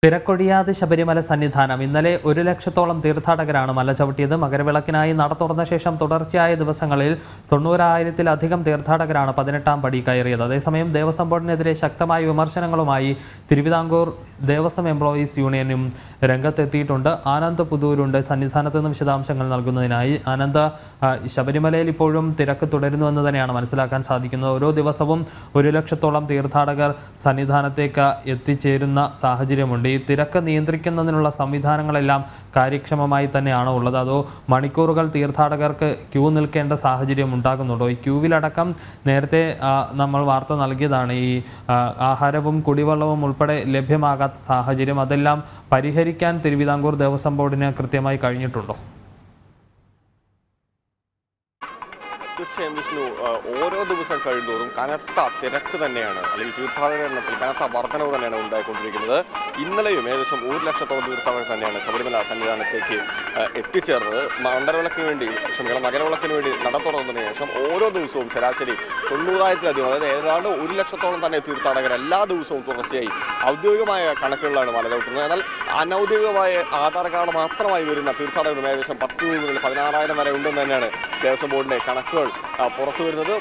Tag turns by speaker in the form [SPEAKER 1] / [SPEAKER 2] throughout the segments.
[SPEAKER 1] തിരക്കൊഴിയാതെ ശബരിമല സന്നിധാനം ഇന്നലെ 1 ലക്ഷത്തോളം തീർത്ഥാടകരാണ് മല ചവിട്ടിയത്. മകരവിളക്കിനായി നട തുറന്ന ശേഷം തുടർച്ചയായ ദിവസങ്ങളിൽ 90,000-ലധികം തീർത്ഥാടകരാണ് 18-ാം പടി കയറിയത്. അതേസമയം ദേവസ്വം ബോർഡിനെതിരെ ശക്തമായ വിമർശനങ്ങളുമായി തിരുവിതാംകൂർ ദേവസ്വം എംപ്ലോയീസ് യൂണിയനും രംഗത്തെത്തിയിട്ടുണ്ട്. ആനന്ദ് പുതൂരുണ്ട് സന്നിധാനത്ത് നിന്ന് വിശദാംശങ്ങൾ നൽകുന്നതിനായി. ആനന്ദ്, ശബരിമലയിൽ ഇപ്പോഴും തിരക്ക് തുടരുന്നുവെന്ന് തന്നെയാണ് മനസ്സിലാക്കാൻ സാധിക്കുന്നത്. ഓരോ ദിവസവും 1 ലക്ഷത്തോളം തീർത്ഥാടകർ സന്നിധാനത്തേക്ക് എത്തിച്ചേരുന്ന സാഹചര്യമുണ്ട്. ഈ തിരക്ക് നിയന്ത്രിക്കുന്നതിനുള്ള സംവിധാനങ്ങളെല്ലാം കാര്യക്ഷമമായി തന്നെയാണോ ഉള്ളത്, അതോ മണിക്കൂറുകൾ തീർത്ഥാടകർക്ക് ക്യൂ നിൽക്കേണ്ട സാഹചര്യം ഉണ്ടാകുന്നുണ്ടോ? ഈ ക്യൂവിലടക്കം നേരത്തെ നമ്മൾ വാർത്ത നൽകിയതാണ്, ഈ ആഹാരവും കുടിവെള്ളവും ഉൾപ്പെടെ ലഭ്യമാകാത്ത സാഹചര്യം. അതെല്ലാം പരിഹരിക്കാൻ തിരുവിതാംകൂർ ദേവസ്വം ബോർഡിന് കൃത്യമായി കഴിഞ്ഞിട്ടുണ്ടോ?
[SPEAKER 2] തീർച്ചയായും വിഷ്ണു, ഓരോ ദിവസം കഴിയുന്തോറും കനത്ത തിരക്ക് തന്നെയാണ്, അല്ലെങ്കിൽ തീർത്ഥാടക എണ്ണത്തിൽ കനത്ത വർധനവ് തന്നെയാണ് ഉണ്ടായിക്കൊണ്ടിരിക്കുന്നത്. ഇന്നലെയും ഏകദേശം 1 ലക്ഷത്തോളം തീർത്ഥാടകർ തന്നെയാണ് ശബരിമല സന്നിധാനത്തേക്ക് എത്തിച്ചേർന്നത്. മകരവിളക്കിന് വേണ്ടി നട തുറന്നതിന് ശേഷം ഓരോ ദിവസവും ശരാശരി 90,000-ലധികം, അതായത് ഏതാണ്ട് 1 ലക്ഷത്തോളം തന്നെ തീർത്ഥാടകർ എല്ലാ ദിവസവും തുടർച്ചയായി ഔദ്യോഗികമായ കണക്കുകളിലാണ് മല ചവിട്ടുന്നത്. എന്നാൽ അനൗദ്യോഗികമായ ആധാർ കാർഡ് മാത്രമായി വരുന്ന തീർത്ഥാടകരും ഏകദേശം 10 മുതൽ 16,000 വരെ ഉണ്ടെന്ന് തന്നെയാണ് ദേവസ്വം ബോർഡിന്റെ കണക്കുകൾ പുറത്തു വരുന്നത്.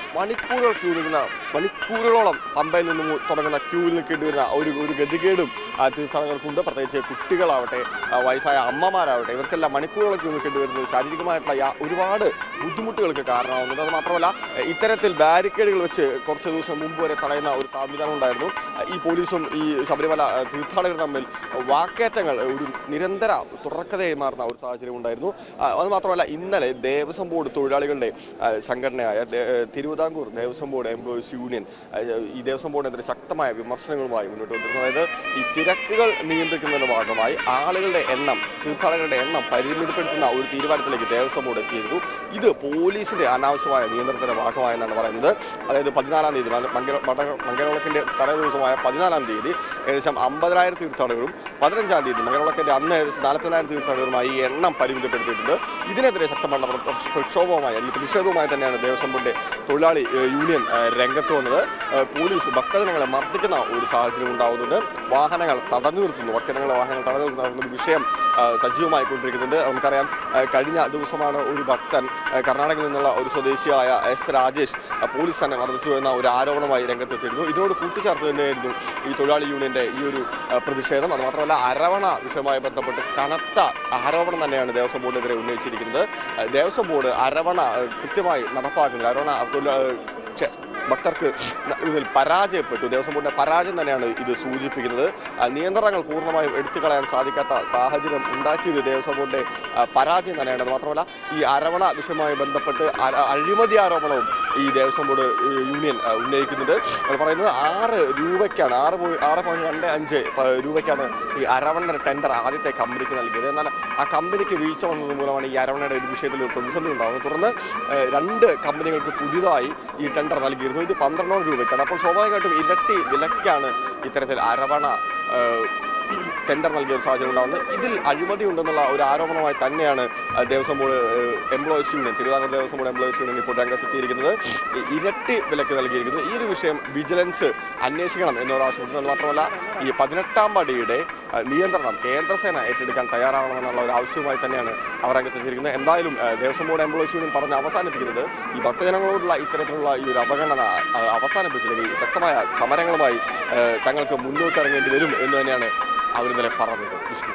[SPEAKER 2] മണിക്കൂറുകളോളം പമ്പയിൽ നിന്നും തുടങ്ങുന്ന ക്യൂവിൽ നിൽക്കേണ്ടി വരുന്ന ഒരു ഗതികേടും തീർത്ഥാടകർക്കുണ്ട്. പ്രത്യേകിച്ച് കുട്ടികളാവട്ടെ, വയസ്സായ അമ്മമാരാവട്ടെ, ഇവർക്കെല്ലാം മണിക്കൂറുകൾ ക്യൂ നിൽക്കേണ്ടി വരുന്നത് ശാരീരികമായിട്ടുള്ള ഒരുപാട് ബുദ്ധിമുട്ടുകൾക്ക് കാരണമാകുന്നുണ്ട്. അത് മാത്രമല്ല, ഇത്തരത്തിൽ ബാരിക്കേഡുകൾ വെച്ച് കുറച്ച് ദിവസം മുമ്പ് വരെ തടയുന്ന ഒരു സംവിധാനം ഉണ്ടായിരുന്നു. ഈ പോലീസും ഈ ശബരിമല തീർത്ഥാടകർ തമ്മിൽ വാക്കേറ്റങ്ങൾ ഒരു നിരന്തര തുടർക്കഥയായി മാറുന്ന ഒരു സാഹചര്യം ഉണ്ടായിരുന്നു. അത് മാത്രമല്ല, ഇന്നലെ ദേവസ്വം ബോർഡ് തൊഴിലാളികളുടെ സംഘടനയായ Thiruvithamkoor Devaswom board employees union ഈ ദേവസ്വം ബോർഡിനെതിരെ ശക്തമായ വിമർശനങ്ങളുമായി മുന്നോട്ട് വന്നിരുന്നു. അതായത് ഈ തിരക്കുകൾ നിയന്ത്രിക്കുന്നതിന്റെ ഭാഗമായി തീർത്ഥാടകരുടെ എണ്ണം പരിമിതപ്പെടുത്തുന്ന ഒരു തീരുമാനത്തിലേക്ക് ദേവസ്വം ബോർഡ് എത്തിയിരുന്നു. ഇത് പോലീസിന്റെ അനാവശ്യമായ നിയന്ത്രണത്തിന്റെ ഭാഗമായെന്നാണ് പറയുന്നത്. അതായത് 14-ാം തീയതി മകരവിളക്കിന്റെ തലേ ദിവസമായ 14-ാം തീയതി ഏകദേശം 50,000 തീർത്ഥാടകരും 15-ാം തീയതി മകരവിളക്കിന്റെ അന്ന് ഏകദേശം 40,000 തീർത്ഥാടകരുമായി ഈ എണ്ണം പരിമിതപ്പെടുത്തിയിട്ടുണ്ട്. ഇതിനെതിരെ ശക്തമായ പ്രക്ഷോഭവുമായി അല്ലെങ്കിൽ പ്രതിഷേധവുമായി തന്നെയാണ് ദേവസ്വം ബോർഡിന്റെ തൊഴിലാളി യൂണിയൻ രംഗത്ത് വന്നത്. പോലീസ് ഭക്തജനങ്ങളെ മർദ്ദിക്കുന്ന ഒരു സാഹചര്യം ഉണ്ടാകുന്നുണ്ട്. വാഹനങ്ങൾ തടഞ്ഞു നിർത്തുന്നു, വാഹനങ്ങൾ തടഞ്ഞു നിർത്തുന്ന ഒരു വിഷയം സജീവമായി കൊണ്ടിരിക്കുന്നുണ്ട്. നമുക്കറിയാം, കഴിഞ്ഞ ദിവസമാണ് ഒരു ഭക്തൻ കർണാടകയിൽ നിന്നുള്ള ഒരു സ്വദേശിയായ എസ് രാജേഷ് പോലീസ് തന്നെ മർദ്ദിച്ചു എന്ന ഒരു ആരോപണമായി രംഗത്തെത്തിയിരുന്നു. ഇതിനോട് കൂട്ടിച്ചേർത്ത് തന്നെയായിരുന്നു ഈ തൊഴിലാളി യൂണിയന്റെ ഈ ഒരു പ്രതിഷേധം. അത് മാത്രമല്ല, അരവണ വിഷയവുമായി ബന്ധപ്പെട്ട് കനത്ത ആരോപണം തന്നെയാണ് ദേവസ്വം ബോർഡിനെതിരെ ഉന്നയിച്ചിരിക്കുന്നത്. ദേവസ്വം ബോർഡ് അരവണ കൃത്യമായി നടപ്പാക്കുന്നില്ല. അരവണ ഭക്തർക്ക് ഇതിൽ പരാജയപ്പെട്ടു. ദേവസ്വം ബോർഡിന്റെ പരാജയം തന്നെയാണ് ഇത് സൂചിപ്പിക്കുന്നത്. നിയന്ത്രണങ്ങൾ പൂർണ്ണമായും എടുത്തു കളയാൻ സാധിക്കാത്ത സാഹചര്യം ഉണ്ടാക്കിയത് ദേവസ്വം ബോർഡിന്റെ പരാജയം തന്നെയാണ്. അത് മാത്രമല്ല, ഈ അരവണ വിഷയവുമായി ബന്ധപ്പെട്ട് അഴിമതി ആരോപണവും ഈ ദേവസ്വം ബോർഡ് യൂണിയൻ ഉന്നയിക്കുന്നുണ്ട്. അത് പറയുന്നത് 6 രൂപയ്ക്കാണ് 6.25 രൂപയ്ക്കാണ് ഈ അരവണ ടെൻഡർ ആദ്യത്തെ കമ്പനിക്ക് നൽകിയത്. എന്നാൽ ആ കമ്പനിക്ക് വീഴ്ച വന്നത് മൂലമാണ് ഈ അരവണയുടെ ഒരു വിഷയത്തിൽ ഒരു പ്രതിസന്ധി ഉണ്ടാകുന്നത്. തുടർന്ന് 2 കമ്പനികൾക്ക് പുതിയതായി ഈ ടെൻഡർ നൽകിയിരുന്നു. ഇത് 12 രൂപയ്ക്കാണ്. അപ്പോൾ സ്വാഭാവികമായിട്ടും ഇരട്ടി വിലയ്ക്കാണ് ഇത്തരത്തിൽ അരവണ ടെൻഡർ നൽകിയ ഒരു സാഹചര്യം ഉണ്ടാകുന്നത്. ഇതിൽ അഴിമതി ഉണ്ടെന്നുള്ള ഒരു ആരോപണമായി തന്നെയാണ് Devaswom board employees union, Thiruvithamkoor Devaswom board employees union ഇപ്പോൾ രംഗത്തെത്തിയിരിക്കുന്നത്. ഇരട്ടി വിലക്ക് നൽകിയിരിക്കുന്നു. ഈ ഒരു വിഷയം വിജിലൻസ് അന്വേഷിക്കണം എന്നൊരാവശ്യമുണ്ട്. മാത്രമല്ല, ഈ 18-ാം പടിയുടെ നിയന്ത്രണം കേന്ദ്രസേന ഏറ്റെടുക്കാൻ തയ്യാറാവണമെന്നുള്ള ഒരു ആവശ്യവുമായി തന്നെയാണ് അവർ രംഗത്തെത്തിയിരിക്കുന്നത്. എന്തായാലും ദേവസ്വം ബോർഡ് എംപ്ലോയീസ് യൂണിയൻ പറഞ്ഞ് അവസാനിപ്പിക്കുന്നത് ഈ ഭക്തജനങ്ങളോടുള്ള ഇത്തരത്തിലുള്ള ഈ ഒരു അവഗണന അവസാനിപ്പിച്ചില്ലെങ്കിൽ ശക്തമായ സമരങ്ങളുമായി തങ്ങൾക്ക് മുന്നോട്ടിറങ്ങേണ്ടി വരും എന്ന് തന്നെയാണ് അവർ ഇന്നലെ പറഞ്ഞത്. വിഷ്ണു.